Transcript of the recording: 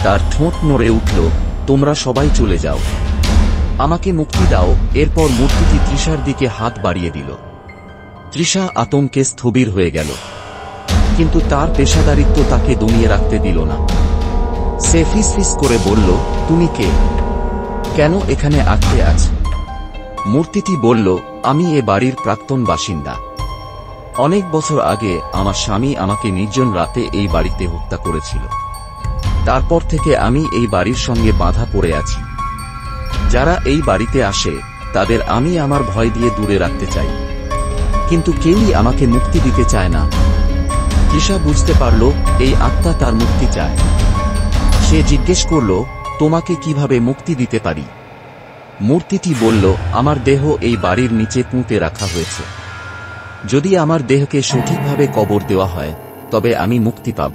তার ঠোঁট নড়ে উঠল। তোমরা সবাই চলে যাও, আমাকে মুক্তি দাও। এরপর মূর্তিটি তৃষার দিকে হাত বাড়িয়ে দিল। তৃষা আতঙ্কে স্থবির হয়ে গেল, কিন্তু তার পেশাদারিত্ব তাকে দমিয়ে রাখতে দিল না। সে ফিসফিস করে বলল, তুমি কে? কেন এখানে আটকে আছ? মূর্তিটি বলল, আমি এ বাড়ির প্রাক্তন বাসিন্দা। অনেক বছর আগে আমার স্বামী আমাকে নির্জন রাতে এই বাড়িতে হত্যা করেছিল। তারপর থেকে আমি এই বাড়ির সঙ্গে বাঁধা পড়ে আছি। যারা এই বাড়িতে আসে তাদের আমি আমার ভয় দিয়ে দূরে রাখতে চাই, কিন্তু কেউই আমাকে মুক্তি দিতে চায় না। তৃষা বুঝতে পারল এই আত্মা তার মুক্তি চায়। সে জিজ্ঞেস করল, তোমাকে কিভাবে মুক্তি দিতে পারি? মূর্তিটি বলল, আমার দেহ এই বাড়ির নিচে পুঁতে রাখা হয়েছে। যদি আমার দেহকে সঠিকভাবে কবর দেওয়া হয় তবে আমি মুক্তি পাব।